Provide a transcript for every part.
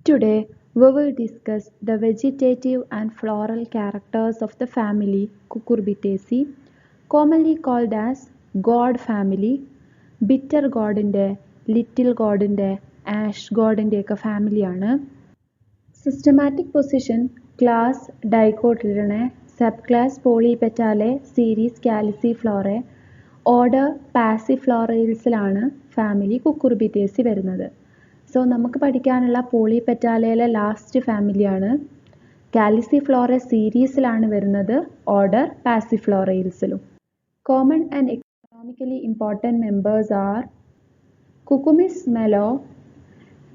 Today, we will discuss the vegetative and floral characters of the family Cucurbitaceae, commonly called as god family, bitter godന്റെ, little godന്റെ, ash godന്റെ ഒക്കെ ഫാമിലിയാണ്. Systematic position class Dicotyledonae, sub class Polypetalae, series Calyciflorae, order പാസിഫ്ലോറയിൽസിലാണ് family Cucurbitaceae വരുന്നത്. So നമുക്ക് പഠിക്കാനുള്ള പോളിപെറ്റാലയിലെ last ഫാമിലിയാണ്. Calyciflorae സീരീസിലാണ് വരുന്നത്, ഓർഡർ പാസിഫ്ലോറയിൽസിലും. Common and economically important members are Cucumis melo,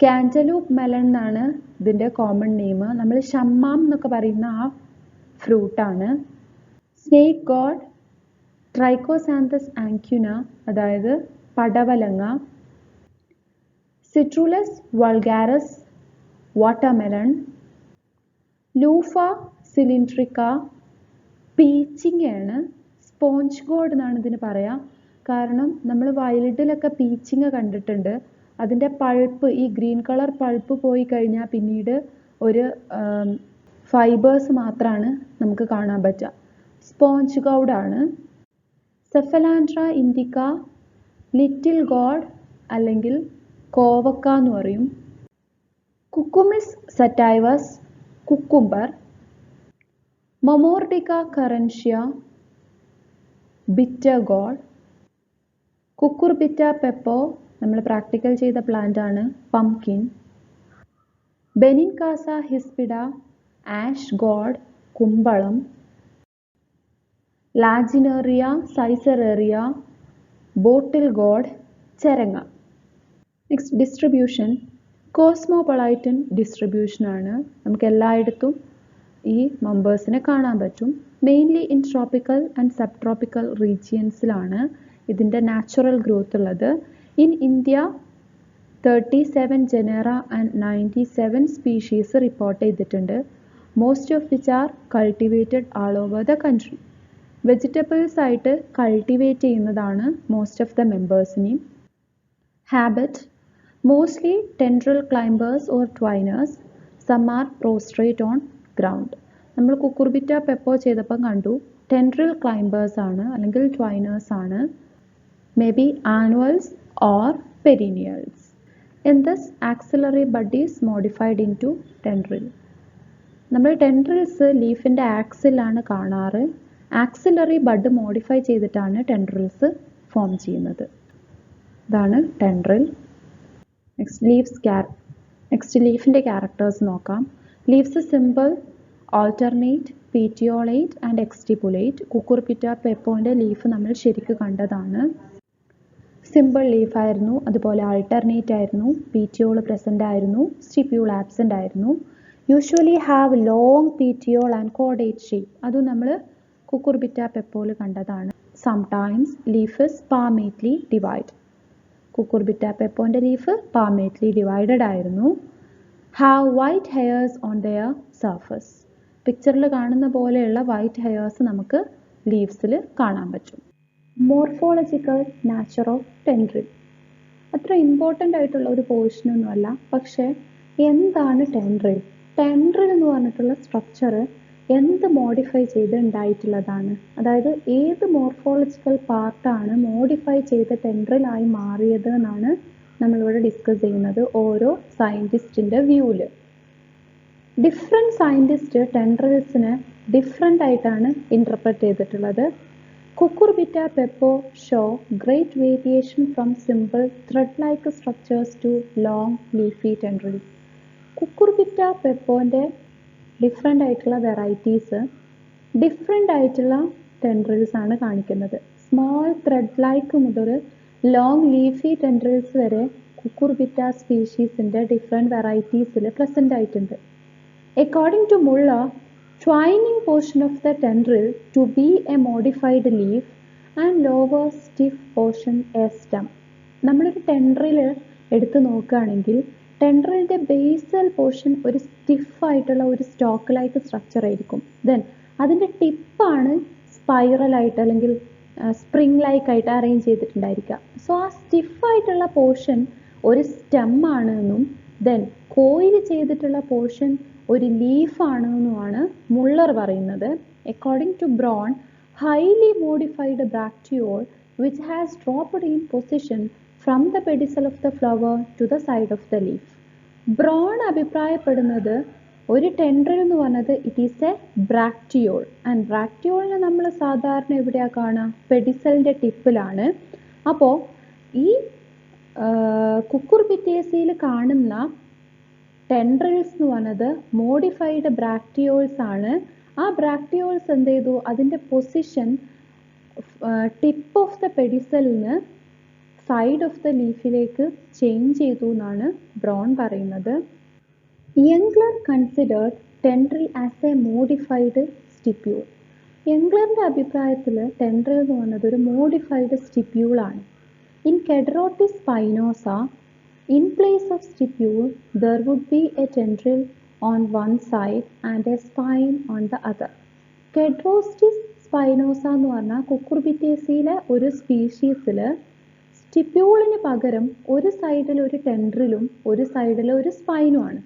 cantaloupe melon എന്നാണ് ഇതിൻ്റെ കോമൺ നെയിം. നമ്മൾ ഷമ്മാം എന്നൊക്കെ പറയുന്ന ആ ഫ്രൂട്ടാണ്. സ്നേക്ക് ഗോഡ്, ട്രൈക്കോസാന്തസ് ആങ്ക്യുന, അതായത് പടവലങ്ങ. സിട്രുലസ് വൾഗാരസ്, വാട്ടർമെലൺ. ലൂഫ സിലിൻട്രിക്ക, പീച്ചിങ്ങയാണ്. സ്പോഞ്ച് ഗോഡ് എന്നാണ് ഇതിന് പറയുക. കാരണം നമ്മൾ വൈൽഡിലൊക്കെ പീച്ചിങ്ങ കണ്ടിട്ടുണ്ട്. അതിൻ്റെ പൾപ്പ്, ഈ ഗ്രീൻ കളർ പൾപ്പ് പോയി കഴിഞ്ഞാൽ പിന്നീട് ഒരു ഫൈബേഴ്സ് മാത്രമാണ് നമുക്ക് കാണാൻ പറ്റുക. സ്പോഞ്ച് ഗോഡാണ്. സെഫലാൻഡ്ര ഇൻഡിക്ക, ലിറ്റിൽ ഗോഡ് അല്ലെങ്കിൽ കോവക്ക എന്ന് പറയും. Cucumis sativus, cucumber. Momordica charantia, bitter gourd. Cucurbita pepo നമ്മൾ പ്രാക്ടിക്കൽ ചെയ്ത പ്ലാന്റ് ആണ്, pumpkin. Benincasa hispida, ash gourd, കുമ്പളം. ലാജിനേറിയ സൈസറേറിയ, ബോട്ടിൽ ഗോഡ്, ചെരങ്ങ. നെക്സ്റ്റ് ഡിസ്ട്രിബ്യൂഷൻ, കോസ്മോപൊളൈറ്റൻ ഡിസ്ട്രിബ്യൂഷനാണ്. നമുക്ക് എല്ലായിടത്തും ഈ മെമ്പേഴ്സിനെ കാണാൻ പറ്റും. Mainly in tropical and sub tropical റീജിയൻസിലാണ് ഇതിൻ്റെ നാച്ചുറൽ ഗ്രോത്ത് ഉള്ളത്. In India 37 genera and 97 species report ചെയ്തിട്ടുണ്ട്. Most of which are cultivated all over the country. Vegetables ആയിട്ട് കൾട്ടിവേറ്റ് ചെയ്യുന്നതാണ് മോസ്റ്റ് ഓഫ് ദ മെമ്പേഴ്സിനെയും. Habit, mostly tendril climbers or twiners. Some are prostrate on ground. നമ്മൾ Cucurbita Peppo ചെയ്തപ്പം കണ്ടു tendril climbers ആണ് അല്ലെങ്കിൽ twiners ആണ്. May be annuals or perennials. In this axillary bud is modified into tendril. നമ്മൾ tendrils ലീഫിൻ്റെ ആക്സിലാണ് കാണാറ്. ആക്സിലറി ബഡ് മോഡിഫൈ ചെയ്തിട്ടാണ് ടെൻഡ്രിൽസ് ഫോം ചെയ്യുന്നത്. ഇതാണ് ടെൻഡ്രിൽ. നെക്സ്റ്റ് ലീഫിൻ്റെ ക്യാരക്ടേഴ്സ് നോക്കാം. Leaves simple, alternate, petiolate and exstipulate. Cucurbita പെപ്പോൻ്റെ ലീഫ് നമ്മൾ ശരിക്കും കണ്ടതാണ്. സിമ്പിൾ ലീഫായിരുന്നു, അതുപോലെ ആൾട്ടർനേറ്റ് ആയിരുന്നു, പീറ്റിയോൾ പ്രസൻ്റ് ആയിരുന്നു, സ്റ്റിപ്യൂൾ ആബ്സെൻ്റ് ആയിരുന്നു. Usually have long petiole and cordate shape. അതും നമ്മൾ കുക്കുർബിറ്റ പെപ്പോയിൽ കണ്ടതാണ്. Sometimes leaf is palmately divide. Cucurbita പെപ്പോൻ്റെ ലീഫ് പാമേറ്റ്ലി ഡിവൈഡഡ് ആയിരുന്നു. Have white hairs on their surface. പിക്ചറിൽ കാണുന്ന പോലെയുള്ള വൈറ്റ് ഹെയർസ് നമുക്ക് ലീവ്സിൽ കാണാൻ പറ്റും. മോർഫോളജിക്കൽ നാച്ചർ ഓഫ് ടെൻഡ്രിൽ അത്ര ഇമ്പോർട്ടൻ്റ് ആയിട്ടുള്ള ഒരു പോർഷനൊന്നുമല്ല. പക്ഷേ എന്താണ് ടെൻഡ്രിൽ? ടെൻഡ്രിൽ എന്ന് പറഞ്ഞിട്ടുള്ള സ്ട്രക്ചർ എന്ത് മോഡിഫൈ ചെയ്ത് ഉണ്ടായിട്ടുള്ളതാണ്? അതായത് ഏത് മോർഫോളജിക്കൽ പാർട്ടാണ് മോഡിഫൈ ചെയ്ത ടെൻഡ്രിലായി മാറിയത് എന്നാണ് നമ്മളിവിടെ ഡിസ്കസ് ചെയ്യുന്നത് ഓരോ സയൻറ്റിസ്റ്റിൻ്റെ വ്യൂവിൽ. ഡിഫറെൻറ്റ് സയൻറ്റിസ്റ്റ് ടെൻഡ്രിൽസിനെ ഡിഫറെൻ്റ് ആയിട്ടാണ് ഇൻ്റർപ്രറ്റ് ചെയ്തിട്ടുള്ളത്. Cucurbita pepo show great variation from simple thread like structures to long leafy tendrils. Cucurbita പെപ്പോൻ്റെ ഡിഫറെൻ്റ് ആയിട്ടുള്ള വെറൈറ്റീസ് ഡിഫറെൻ്റ് ആയിട്ടുള്ള ടെൻഡ്രിൽസ് ആണ് കാണിക്കുന്നത്. സ്മോൾ ത്രെഡ് ലൈക്ക് മുതൽ ലോങ് ലീഫി ടെൻഡ്രിൽസ് വരെ കുക്കുർബിറ്റ സ്പീഷീസിൻ്റെ ഡിഫറെൻ്റ് വെറൈറ്റീസിൽ പ്രസൻ്റ് ആയിട്ടുണ്ട്. According to Muller, twining portion of the tendril to be a modified leaf and lower stiff portion a stem. നമ്മളൊരു tendril എടുത്ത് നോക്കുകയാണെങ്കിൽ ടെൻഡ്രിലിൻ്റെ ബേസൽ പോർഷൻ ഒരു സ്റ്റിഫായിട്ടുള്ള ഒരു സ്റ്റോക്ക് ലൈക്ക് സ്ട്രക്ചർ ആയിരിക്കും. ദെൻ അതിൻ്റെ ടിപ്പാണ് സ്പൈറലായിട്ട് അല്ലെങ്കിൽ സ്പ്രിങ് ലൈക്ക് ആയിട്ട് അറേഞ്ച് ചെയ്തിട്ടുണ്ടായിരിക്കുക. സോ ആ സ്റ്റിഫായിട്ടുള്ള പോർഷൻ ഒരു സ്റ്റെം ആണ് എന്നും ദെൻ കോയിൽ ചെയ്തിട്ടുള്ള പോർഷൻ ഒരു ലീഫാണെന്നുമാണ് മുള്ളർ പറയുന്നത്. According to Brown, highly modified bracteole which has dropped in position from the pedicel of the flower to the side of the leaf. Brown അഭിപ്രായപ്പെടുന്നത് ഒരു ടെൻഡ്രിൽ എന്ന് പറഞ്ഞത് ഇറ്റ് ഈസ് എ ബ്രാക്റ്റിയോൾ. ആൻഡ് ബ്രാക്റ്റിയോളിനെ നമ്മൾ സാധാരണ എവിടെയാണ് കാണുക? പെഡിസലിൻ്റെ ടിപ്പിലാണ്. അപ്പോൾ ഈ കുക്കുർബിറ്റേസിയിൽ കാണുന്ന ടെൻഡ്രിൽസ് എന്ന് പറഞ്ഞത് മോഡിഫൈഡ് ബ്രാക്റ്റിയോൾസ് ആണ്. ആ ബ്രാക്റ്റിയോൾസ് എന്ത് ചെയ്തു? അതിൻ്റെ പൊസിഷൻ ടിപ്പ് ഓഫ് ദ പെഡിസലിന് സൈഡ് ഓഫ് ദ ലീഫിലേക്ക് ചേഞ്ച് ചെയ്തു എന്നാണ് ബ്രോൺ പറയുന്നത്. Engler considered tendril as a modified stipule. യംഗ്ലറിൻ്റെ അഭിപ്രായത്തിൽ ടെൻഡ്രിൽ എന്ന് പറയുന്നത് ഒരു മോഡിഫൈഡ് സ്റ്റിപ്യൂളാണ്. In Kedrostis spinosa, in place of stipule, there would be a tendril on one side and a spine on the other. Kedrostis spinosa എന്ന് പറഞ്ഞാൽ കുക്കുർബിറ്റേസിയിലെ ഒരു സ്പീഷീസിൽ സ്റ്റിപ്യൂളിന് പകരം ഒരു സൈഡിൽ ഒരു ടെൻഡ്രിലും ഒരു സൈഡിൽ ഒരു സ്പൈനുമാണ്.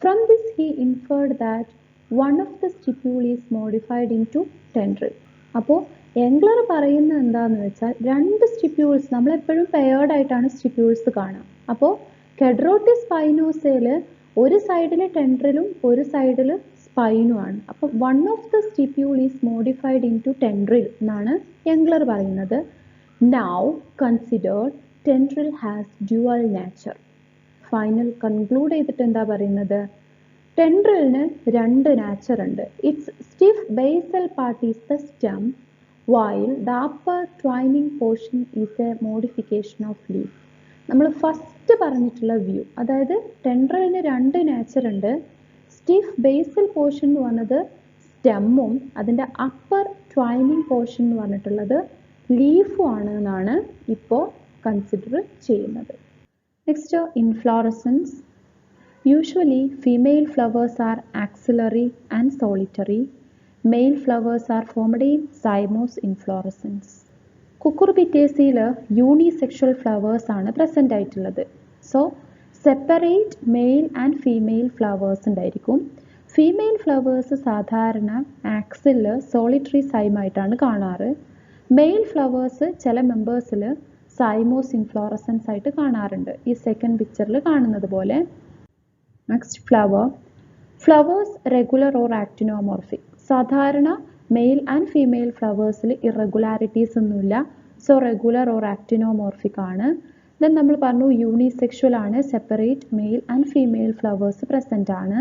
From this he inferred that one of the stipule is modified into tendril. അപ്പോൾ യംഗ്ലർ പറയുന്നത് എന്താണെന്ന് വെച്ചാൽ രണ്ട് സ്റ്റിപ്യൂൾസ്, നമ്മളെപ്പോഴും പെയർഡ് ആയിട്ടാണ് സ്റ്റിപ്യൂൾസ് കാണുക. അപ്പോൾ കെഡ്രോട്ടിസ് സ്പൈനോസയിൽ ഒരു സൈഡിൽ ടെൻഡ്രിലും ഒരു സൈഡിൽ സ്പൈനുമാണ്. അപ്പോൾ one of the stipule is modified into tendril എന്നാണ് യംഗ്ലർ പറയുന്നത്. Now considered tendril has dual nature. Final conclude ചെയ്തിട്ട് എന്താ പറയുന്നത്? ടെൻഡ്രിലിന് രണ്ട് നേച്ചർ ഉണ്ട്. Its stiff basal part is the stem while the upper twining portion is a modification of leaf. നമ്മൾ first പറഞ്ഞിട്ടുള്ള വ്യൂ, അതായത് ടെൻഡ്രിലിന് രണ്ട് നേച്ചർ ഉണ്ട്. സ്റ്റിഫ് ബേസൽ പോർഷൻ എന്ന് പറഞ്ഞത് സ്റ്റെമ്മും അതിൻ്റെ അപ്പർ ട്വൈനിങ് പോർഷൻ എന്ന് പറഞ്ഞിട്ടുള്ളത് ലീഫും ആണ് എന്നാണ് ഇപ്പോൾ കൺസിഡർ ചെയ്യുന്നത്. Next, inflorescence. Usually female flowers are axillary and solitary. Male flowers are formed in cymose inflorescence. കുക്കുർബിറ്റേസിയിൽ യൂണിസെക്ഷൽ ഫ്ലവേഴ്സ് ആണ് പ്രസൻ്റ് ആയിട്ടുള്ളത്. So separate male and female flowers ഉണ്ടായിരിക്കും. ഫീമെയിൽ ഫ്ലവേഴ്സ് സാധാരണ ആക്സിൽ സോളിറ്ററി സൈമായിട്ടാണ് കാണാറ്. മെയിൽ ഫ്ലവേഴ്സ് ചില മെമ്പേഴ്സിൽ cymose inflorescence ആയിട്ട് കാണാറുണ്ട്, ഈ സെക്കൻഡ് പിക്ചറിൽ കാണുന്നത് പോലെ. Next, flowers regular or actinomorphic. സാധാരണ മെയിൽ ആൻഡ് ഫീമെയിൽ ഫ്ലവേഴ്സിൽ ഇറഗുലാരിറ്റീസ് ഒന്നുമില്ല. സോ റെഗുലർ ഓർ ആക്ടിനോമോർഫിക് ആണ്. ദെൻ നമ്മൾ പറഞ്ഞു യൂണിസെക്ഷൽ ആണ്, separate male and female flowers present ആണ്.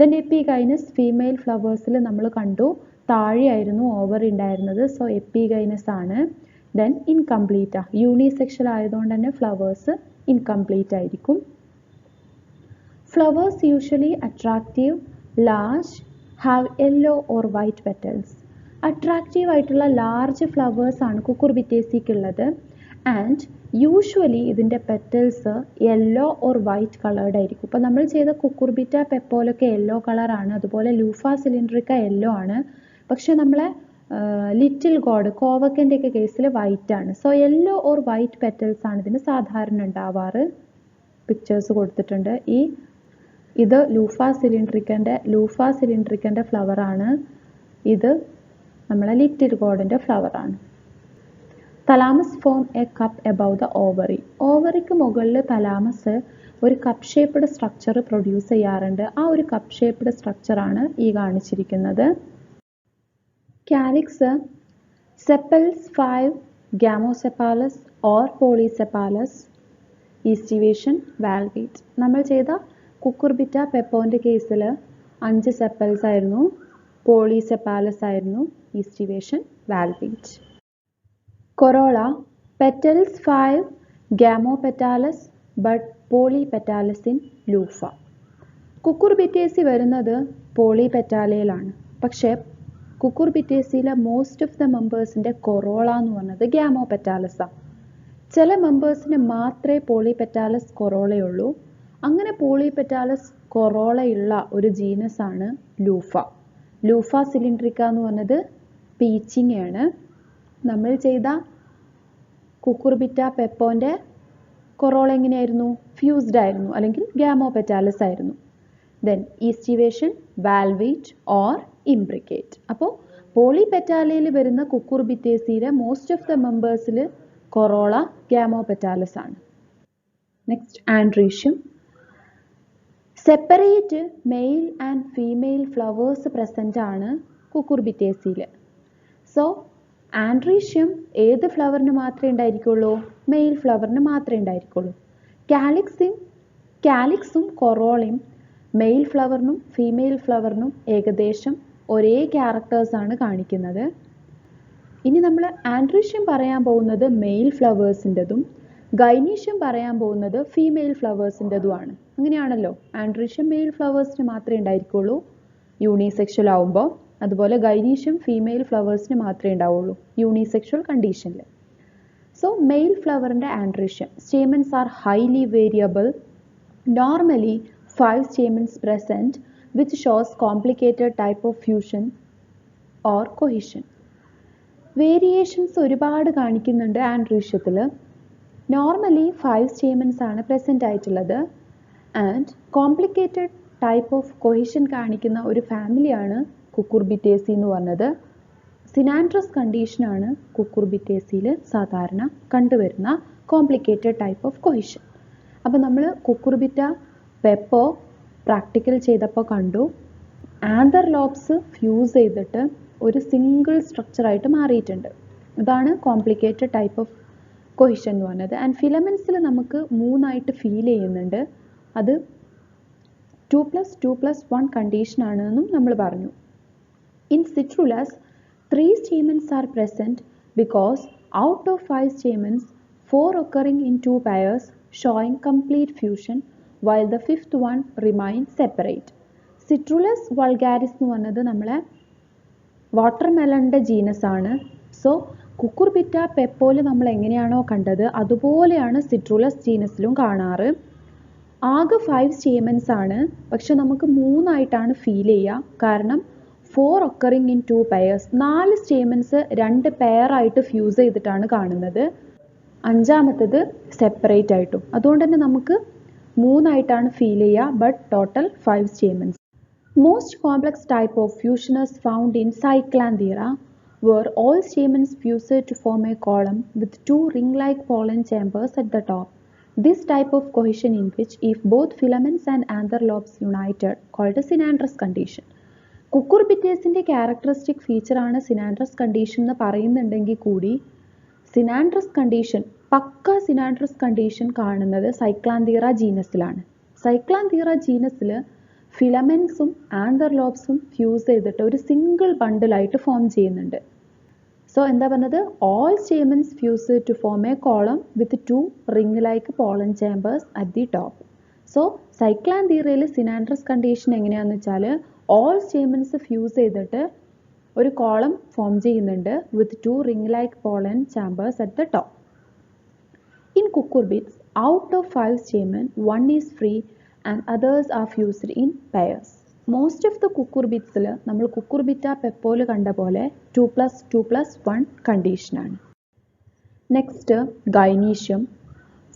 ദെൻ എപ്പിഗൈനസ് ഫീമെയിൽ ഫ്ലവേഴ്സിൽ നമ്മൾ കണ്ടു താഴെയായിരുന്നു ഓവർ ഉണ്ടായിരുന്നത്. സോ എപ്പിഗൈനസ് ആണ്. ദെൻ ഇൻകംപ്ലീറ്റ്, യൂണിസെക്ഷൽ ആയതുകൊണ്ട് തന്നെ ഫ്ലവേഴ്സ് ഇൻകംപ്ലീറ്റ് ആയിരിക്കും. Flowers usually attractive, large, have yellow or white petals. Attractive ആയിട്ടുള്ള ലാർജ് ഫ്ലവേഴ്സ് ആണ് കുക്കുർബിറ്റേസിക്കുള്ളത്. ആൻഡ് യൂഷ്വലി ഇതിൻ്റെ petals yellow or white coloured ആയിരിക്കും. ഇപ്പോൾ നമ്മൾ ചെയ്ത കുക്കുർബിറ്റ പെപ്പോലൊക്കെ യെല്ലോ കളറാണ്, അതുപോലെ ലൂഫ സിലിൻഡ്രിക്ക യെല്ലോ ആണ്. പക്ഷേ നമ്മളെ ലിറ്റിൽ ഗോഡ്, കോവക്കൻ്റെ ഒക്കെ കേസിൽ വൈറ്റ് ആണ്. So yellow or white petals ആണ് ഇതിന് സാധാരണ ഉണ്ടാവാറ്. പിക്ചേഴ്സ് കൊടുത്തിട്ടുണ്ട്. ഇത് ലൂഫ സിലിൻഡ്രിക്കൻ്റെ ഫ്ലവറാണ്. ഇത് നമ്മളെ ലിറ്റിൽ ഗോഡിൻ്റെ ഫ്ലവറാണ്. Thalamus form a cup above the ovary. ഓവറിക്ക് മുകളിൽ തലാമസ് ഒരു കപ്പ് ഷേപ്പ്ഡ് സ്ട്രക്ചർ പ്രൊഡ്യൂസ് ചെയ്യാറുണ്ട്. ആ ഒരു കപ്പ് ഷേപ്പ്ഡ് സ്ട്രക്ചറാണ് ഈ കാണിച്ചിരിക്കുന്നത്. Calyx, sepals 5, gamosepalous or polysepalous. Aestivation, valvate. നമ്മൾ ചെയ്ത കുക്കുർബിറ്റ പെപ്പോൻ്റെ കേസിൽ 5 സെപ്പൽസ് ആയിരുന്നു, പോളിസെപ്പാലസ് ആയിരുന്നു, aestivation, valvate. Corolla, petals 5, gamopetalous but polypetalous in Luffa. Cucurbitaceae വരുന്നത് പോളിപെറ്റാലയിലാണ്. പക്ഷേ കുക്കുർബിറ്റേസിയിലെ മോസ്റ്റ് ഓഫ് ദ മെമ്പേഴ്സിൻ്റെ കൊറോള എന്ന് പറഞ്ഞത് ഗാമോപെറ്റാലസാണ്. ചില മെമ്പേഴ്സിന് മാത്രമേ പോളിപെറ്റാലസ് കൊറോളയുള്ളൂ. അങ്ങനെ പോളിപെറ്റാലസ് കൊറോളയുള്ള ഒരു ജീനസാണ് ലൂഫ. ലൂഫ സിലിൻഡ്രിക്ക എന്ന് പറഞ്ഞത് പീച്ചിങ്ങയാണ്. നമ്മൾ ചെയ്ത കുക്കുർബിറ്റ പെപ്പോൻ്റെ കൊറോള എങ്ങനെയായിരുന്നു? ഫ്യൂസ്ഡ് ആയിരുന്നു അല്ലെങ്കിൽ ഗാമോപെറ്റാലസ് ആയിരുന്നു. Then aestivation, valvate or imbricate. അപ്പോൾ പോളിപെറ്റാലയിൽ വരുന്ന കുക്കുർബിറ്റേസിയിലെ മോസ്റ്റ് ഓഫ് ദ മെമ്പേഴ്സിൽ കൊറോള ഗാമോപെറ്റാലസ് ആണ്. Next androecium. Separate male and female flowers present ആണ് കുക്കുർബിറ്റേസിയിൽ. സോ ആൻഡ്രീഷ്യം ഏത് ഫ്ലവറിന് മാത്രമേ ഉണ്ടായിരിക്കുള്ളൂ? മെയിൽ ഫ്ലവറിന് മാത്രമേ ഉണ്ടായിരിക്കുള്ളൂ. കാലിക്സും കൊറോളയും മെയിൽ ഫ്ലവറിനും ഫീമെയിൽ ഫ്ലവറിനും ഏകദേശം ഒരേ ക്യാരക്ടേഴ്സാണ് കാണിക്കുന്നത്. ഇനി നമ്മൾ ആൻഡ്രീഷ്യം പറയാൻ പോകുന്നത് മെയിൽ ഫ്ലവേഴ്സിൻ്റെതും ഗൈനീഷ്യം പറയാൻ പോകുന്നത് ഫീമെയിൽ ഫ്ലവേഴ്സിൻ്റെതുമാണ്. അങ്ങനെയാണല്ലോ, ആൻഡ്രീഷ്യം മെയിൽ ഫ്ലവേഴ്സിന് മാത്രമേ ഉണ്ടായിരിക്കുള്ളൂ യൂണിസെക്ഷൽ ആവുമ്പോൾ, അതുപോലെ ഗൈനീഷ്യം ഫീമെയിൽ ഫ്ലവേഴ്സിന് മാത്രമേ ഉണ്ടാവുള്ളൂ യൂണിസെക്ഷൽ കണ്ടീഷനിൽ. സോ മെയിൽ ഫ്ലവറിൻ്റെ androecium, stamens are highly variable, normally 5 stamens present, which shows complicated type of fusion or cohesion. Variations ഒരുപാട് കാണിക്കുന്നുണ്ട് ആൻഡ്രീഷ്യത്തിൽ. നോർമലി 5 stamens ആണ് പ്രസൻ്റ് ആയിട്ടുള്ളത്. And complicated type of cohesion കാണിക്കുന്ന ഒരു ഫാമിലിയാണ് കുക്കുർബിറ്റേസി എന്ന് പറഞ്ഞത്. സിനാൻഡ്രസ് കണ്ടീഷനാണ് കുക്കുർബിറ്റേസിയിൽ സാധാരണ കണ്ടുവരുന്ന കോംപ്ലിക്കേറ്റഡ് ടൈപ്പ് ഓഫ് കൊഹിഷൻ. അപ്പോൾ നമ്മൾ കുക്കുർബിറ്റ പെപ്പോ പ്രാക്ടിക്കൽ ചെയ്തപ്പോൾ കണ്ടു, ആന്തർ ലോബ്സ് ഫ്യൂസ് ചെയ്തിട്ട് ഒരു സിംഗിൾ സ്ട്രക്ചറായിട്ട് മാറിയിട്ടുണ്ട്. ഇതാണ് കോംപ്ലിക്കേറ്റഡ് ടൈപ്പ് ഓഫ് കൊഹിഷൻ എന്ന് പറഞ്ഞത്. ആൻഡ് ഫിലമെൻസിൽ നമുക്ക് 3 ആയിട്ട് ഫീൽ ചെയ്യുന്നുണ്ട്. അത് 2+2+1 കണ്ടീഷനാണെന്നും നമ്മൾ പറഞ്ഞു. In Citrullus 3 stamens are present because out of 5 stamens 4 occurring in 2 pairs showing complete fusion while the 5th one remains separate. Citrulus vulgaris എന്ന് പറഞ്ഞത് നമ്മളെ വാട്ടർമെലണിൻ്റെ ജീനസ് ആണ്. സോ കുക്കുർബിറ്റ പെപ്പോയിൽ നമ്മൾ എങ്ങനെയാണോ കണ്ടത് അതുപോലെയാണ് സിട്രുലസ് ജീനസിലും കാണാറ്. ആകെ 5 stamens ആണ്, പക്ഷെ നമുക്ക് 3 ആയിട്ടാണ് ഫീൽ ചെയ്യുക. കാരണം 4 occurring in 2 pairs, 4 stamens 2 pair ആയിട്ട് ഫ്യൂസ് ചെയ്തിട്ടാണ് കാണുന്നത്, 5ാമത്തേത് സെപ്പറേറ്റ് ആയിട്ടും. അതുകൊണ്ട് തന്നെ നമുക്ക് 3 ആയിട്ടാണ് ഫീൽ ചെയ്യുക, but total 5 stamens. Most complex type of fusion is found in Cyclanthera, where all stamens fuse to form a column with 2 ring-like pollen chambers at the top. This type of cohesion in which if both filaments and anther lobes united, called a synandrous condition. കുക്കുർബിറ്റേസിൻ്റെ characteristic ഫീച്ചറാണ് synandrous condition എന്ന് പറയുന്നുണ്ടെങ്കിൽ കൂടി സിനാൻഡ്രസ് condition, പക്ക സിനാൻഡ്രസ് condition കാണുന്നത് സൈക്ലാന്തീറ ജീനസിലാണ്. സൈക്ലാന്തീറ ജീനസിൽ ഫിലമെൻസും anther ലോബ്സും fuse ചെയ്തിട്ട് ഒരു single ബണ്ടിലായിട്ട് form ചെയ്യുന്നുണ്ട്. സോ എന്താ പറഞ്ഞത്? All stamens fuse to form a column with 2 ring like pollen chambers at the top. So സൈക്ലാന്തീറയിൽ സിനാൻഡ്രസ് കണ്ടീഷൻ എങ്ങനെയാണെന്ന് വെച്ചാൽ ഓൾ സ്റ്റേമൻസ് ഫ്യൂസ് ചെയ്തിട്ട് ഒരു കോളം ഫോം ചെയ്യുന്നുണ്ട് with 2 ring like pollen chambers at the top. In cucurbits out of 5 stamen 1 is free and others are fused in pairs. Most of the കുക്കുർബിറ്റ്സിൽ നമ്മൾ Cucurbita പെപ്പോയിൽ കണ്ട പോലെ 2+2+1 കണ്ടീഷനാണ്. Next gynoecium.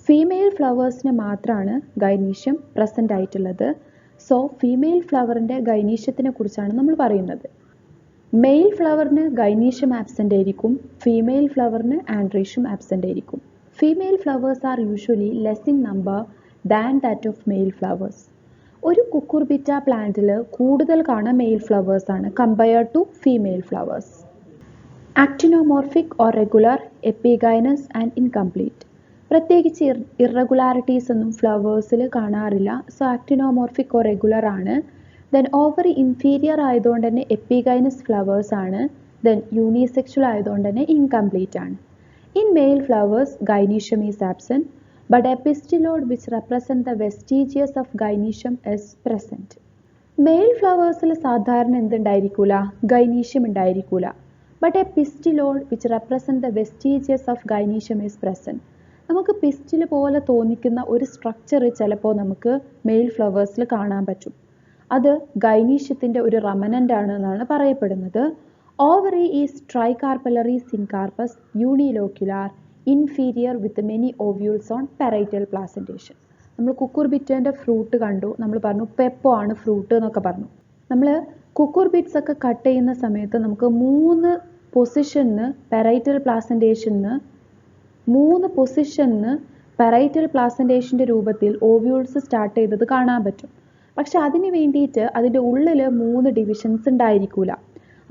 ഫീമെയിൽ ഫ്ലവേഴ്സിന് മാത്രമാണ് ഗൈനീഷ്യം പ്രസൻ്റ് ആയിട്ടുള്ളത്. So female ഫ്ലവറിൻ്റെ ഗൈനീഷ്യത്തിനെ കുറിച്ചാണ് നമ്മൾ പറയുന്നത്. മെയിൽ ഫ്ലവറിന് ഗൈനീഷ്യം ആബ്സെൻ്റ് ആയിരിക്കും, ഫീമെയിൽ ഫ്ലവറിന് ആൻഡ്രീഷ്യം ആബ്സെൻ്റ് ആയിരിക്കും. Female flowers are usually less in number than that of male flowers. ഒരു കുക്കുർബിറ്റ പ്ലാന്റിൽ കൂടുതൽ കാണാൻ മെയിൽ ഫ്ലവേഴ്സ് ആണ് compared to female flowers. Actinomorphic or regular, epigynous and incomplete. പ്രത്യേകിച്ച് ഇറഗുലാരിറ്റീസ് ഒന്നും ഫ്ലവേഴ്സിൽ കാണാറില്ല. സോ ആക്ടിനോമോർഫിക് ഓർ റെഗുലർ ആണ്. ദെൻ ഓവറി ഇൻഫീരിയർ ആയതുകൊണ്ട് തന്നെ എപ്പിഗൈനസ് ഫ്ലവേഴ്സ് ആണ്. ദെൻ യൂണിസെക്ഷൽ ആയതുകൊണ്ട് തന്നെ ഇൻകംപ്ലീറ്റ് ആണ്. In mail flowers gynoecium is absent, but a pistillode which represent the vestiges of gynecium is present. Male ഫ്ലവേഴ്സിൽ സാധാരണ എന്തുണ്ടായിരിക്കൂല? ഗൈനീഷ്യം ഉണ്ടായിരിക്കൂല. But a pistillode which represent the vestiges of gynoecium is present. നമുക്ക് pistil പോലെ തോന്നിക്കുന്ന ഒരു structure ചിലപ്പോൾ നമുക്ക് മെയിൽ ഫ്ലവേഴ്സിൽ കാണാൻ പറ്റും. അത് ഗൈനീഷ്യത്തിൻ്റെ ഒരു റമനൻ്റ് ആണ് എന്നാണ് പറയപ്പെടുന്നത്. Ovary is tricarpellary syncarpous, unilocular, inferior with many ovules on parietal placentation. നമ്മൾ കുക്കുർബിറ്റേൻ്റെ ഫ്രൂട്ട് കണ്ടു, നമ്മൾ പറഞ്ഞു പെപ്പോ ആണ് ഫ്രൂട്ട് എന്നൊക്കെ പറഞ്ഞു. നമ്മൾ കുക്കുർബിറ്റ്സ് ഒക്കെ കട്ട് ചെയ്യുന്ന സമയത്ത് നമുക്ക് 3 പൊസിഷന് പെറൈറ്റൽ പ്ലാസൻറ്റേഷന് 3 പൊസിഷന് പെറൈറ്റൽ പ്ലാസൻറ്റേഷൻ്റെ രൂപത്തിൽ ഓവ്യൂൾസ് സ്റ്റാർട്ട് ചെയ്തത് കാണാൻ പറ്റും. പക്ഷെ അതിന് വേണ്ടിയിട്ട് അതിൻ്റെ ഉള്ളിൽ 3 ഡിവിഷൻസ് ഉണ്ടായിരിക്കൂല.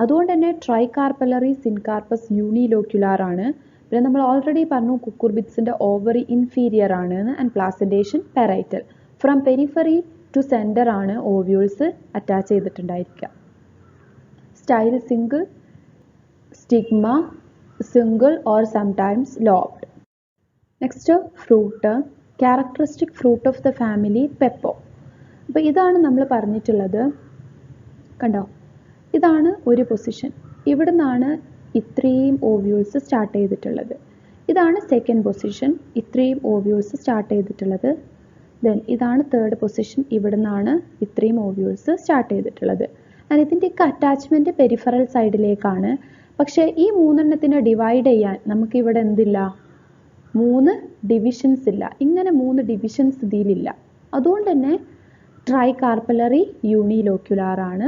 അതുകൊണ്ട് തന്നെ ട്രൈകാർപ്പലറി സിൻകാർപ്പസ് യൂണിലോക്യുലാർ ആണ്. പിന്നെ നമ്മൾ ഓൾറെഡി പറഞ്ഞു കുക്കുർബിറ്റ്സിൻ്റെ ഓവറി ഇൻഫീരിയർ ആണ് and placentation parietal. From periphery to centre ആണ് ഓവ്യൂൾസ് അറ്റാച്ച് ചെയ്തിട്ടുണ്ടായിരിക്കുക. Style single, stigma single or sometimes lobed. Next fruit, characteristic fruit of the family pepo. അപ്പോൾ ഇതാണ് നമ്മൾ പറഞ്ഞിട്ടുള്ളത്. കണ്ടോ, ഇതാണ് ഒരു പൊസിഷൻ. ഇവിടെ നിന്നാണ് ഇത്രയും ഓവ്യൂൾസ് സ്റ്റാർട്ട് ചെയ്തിട്ടുള്ളത്. ഇതാണ് സെക്കൻഡ് പൊസിഷൻ, ഇത്രയും ഓവ്യൂൾസ് സ്റ്റാർട്ട് ചെയ്തിട്ടുള്ളത്. ദെൻ ഇതാണ് തേർഡ് പൊസിഷൻ, ഇവിടെ നിന്നാണ് ഇത്രയും ഓവ്യൂൾസ് സ്റ്റാർട്ട് ചെയ്തിട്ടുള്ളത്. ആൻഡ് ഇതിൻ്റെയൊക്കെ അറ്റാച്ച്മെൻറ്റ് പെരിഫറൽ സൈഡിലേക്കാണ്. പക്ഷേ ഈ 3 ഡിവൈഡ് ചെയ്യാൻ നമുക്കിവിടെ എന്തില്ല, 3 ഡിവിഷൻസ് ഇല്ല. ഇങ്ങനെ 3 ഡിവിഷൻസ് ഇതിലില്ല. അതുകൊണ്ട് തന്നെ ട്രൈകാർപ്പലറി യൂണിലോക്യുലാർ ആണ്.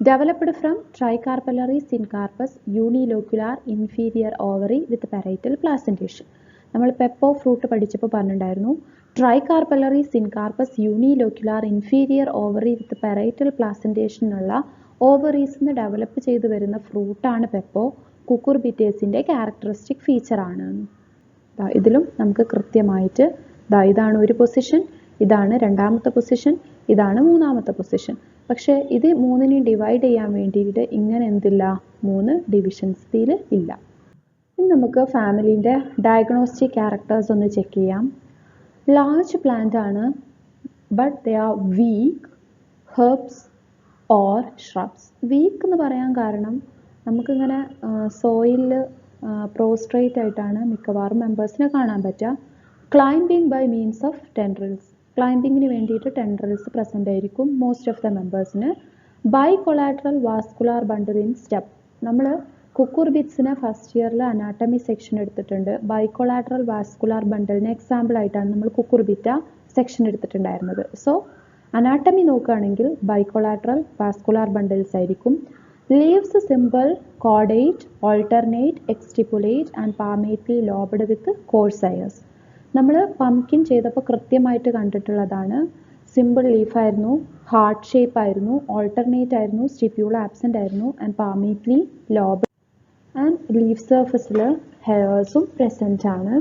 Developed from tricarpellary syncarpous unilocular inferior ovary with parietal placentation. നമ്മൾ പെപ്പോ ഫ്രൂട്ട് പഠിച്ചപ്പോൾ പറഞ്ഞിട്ടുണ്ടായിരുന്നു tricarpellary syncarpous unilocular inferior ovary with parietal പ്ലാസൻറ്റേഷനുള്ള ഓവറീസിൽ നിന്ന് ഡെവലപ്പ് ചെയ്ത് വരുന്ന ഫ്രൂട്ടാണ് പെപ്പോ. കുക്കുർബിറ്റേസിൻ്റെ ക്യാരക്ടറിസ്റ്റിക് ഫീച്ചറാണ്. ഇതിലും നമുക്ക് കൃത്യമായിട്ട് ഇതാണ് ഒരു പൊസിഷൻ, ഇതാണ് രണ്ടാമത്തെ പൊസിഷൻ, ഇതാണ് മൂന്നാമത്തെ പൊസിഷൻ. പക്ഷേ ഇത് 3 ഡിവൈഡ് ചെയ്യാൻ വേണ്ടിയിട്ട് ഇങ്ങനെ എന്തില്ല, 3 ഡിവിഷൻസ് ഇതിൽ ഇല്ല. ഇനി നമുക്ക് ഫാമിലിൻ്റെ ഡയഗ്നോസ്റ്റിക് ക്യാരക്ടേഴ്സ് ഒന്ന് ചെക്ക് ചെയ്യാം. ലാർജ് പ്ലാന്റ് ആണ്, but they are weak herbs or shrubs. Weak എന്ന് പറയാൻ കാരണം നമുക്കിങ്ങനെ സോയിലിൽ പ്രോസ്ട്രേറ്റ് ആയിട്ടാണ് മിക്കവാറും മെമ്പേഴ്സിനെ കാണാൻ പറ്റുക. Climbing by means of tendrils, ക്ലൈംബിങ്ങിന് വേണ്ടിയിട്ട് ടെൻഡ്രിൽസ് പ്രസൻ്റ് ആയിരിക്കും മോസ്റ്റ് ഓഫ് ദ മെമ്പേഴ്സിന്. Bicollateral vascular bundle in stem. നമ്മൾ കുക്കുർബിറ്റ്സിന് ഫസ്റ്റ് ഇയറിൽ അനാട്ടമി സെക്ഷൻ എടുത്തിട്ടുണ്ട്. ബൈകൊളാട്രൽ വാസ്കുലാർ ബണ്ടിലിന് എക്സാമ്പിൾ ആയിട്ടാണ് നമ്മൾ കുക്കുർബിറ്റ സെക്ഷൻ എടുത്തിട്ടുണ്ടായിരുന്നത്. സോ അനാട്ടമി നോക്കുകയാണെങ്കിൽ ബൈകൊളാട്രൽ വാസ്കുലാർ ബണ്ടിൽസ് ആയിരിക്കും. Leaves simple, cordate, alternate, exstipulate and palmately lobed with coarse hairs. നമ്മൾ പംകിൻ ചെയ്തപ്പോൾ കൃത്യമായിട്ട് കണ്ടിട്ടുള്ളതാണ്. സിമ്പിൾ ലീഫായിരുന്നു, ഹാർട്ട് ഷേപ്പ് ആയിരുന്നു, ഓൾട്ടർനേറ്റ് ആയിരുന്നു, സ്റ്റിപ്യൂൾ ആബ്സെൻ്റ് ആയിരുന്നു and palmately lobed and leaf സർഫസിൽ ഹെയർസും പ്രസൻ്റ് ആണ്.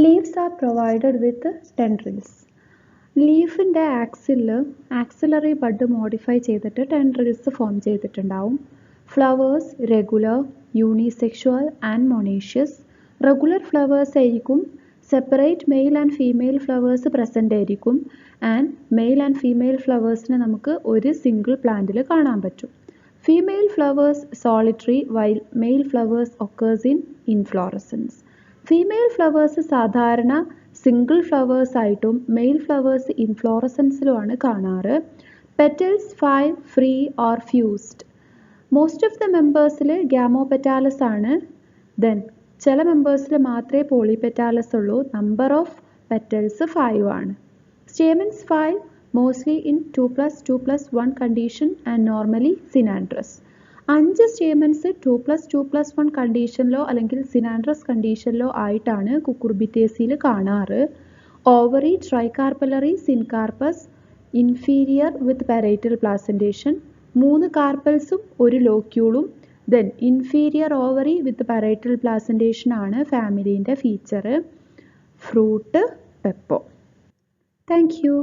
Leaves are provided with tendrils. ലീഫിൻ്റെ ആക്സിലറി ബഡ് മോഡിഫൈ ചെയ്തിട്ട് ടെൻഡ്രിൽസ് ഫോം ചെയ്തിട്ടുണ്ടാവും. Flowers regular, unisexual and monoecious. Regular flowers ആയിരിക്കും. Separate male and female flowers present ആയിരിക്കും. And male and female ഫ്ലവേഴ്സിനെ നമുക്ക് ഒരു സിംഗിൾ പ്ലാന്റിൽ കാണാൻ പറ്റും. Female flowers solitary while male flowers occurs in inflorescence. Female flowers സാധാരണ സിംഗിൾ ഫ്ലവേഴ്സ് ആയിട്ടും മെയിൽ ഫ്ലവേഴ്സ് ഇൻഫ്ലോറസൻസിലുമാണ് കാണാറ്. Petals 5 free or fused. Most of the മെമ്പേഴ്സിൽ ഗ്യാമോപെറ്റാലസ് ആണ്. ദെൻ ചില മെമ്പേഴ്സിൽ മാത്രമേ പോളിപെറ്റാലസ് ഉള്ളൂ. നമ്പർ ഓഫ് പെറ്റൽസ് 5 ആണ്. Stamens 5, mostly in 2+2+1 condition and normally synandrous. 5 stamens 2+2+1 കണ്ടീഷനിലോ അല്ലെങ്കിൽ സിനാൻഡ്രസ് കണ്ടീഷനിലോ ആയിട്ടാണ് കുക്കുർബിറ്റേസിയിൽ കാണാറ്. Ovary tricarpellary syncarpous inferior with parietal placentation. 3 കാർപ്പൽസും ഒരു ലോക്യൂളും. Then inferior ovary with parietal placentation ആണ് ഫാമിലീൻ്റെ feature. Fruit pepo. Thank U.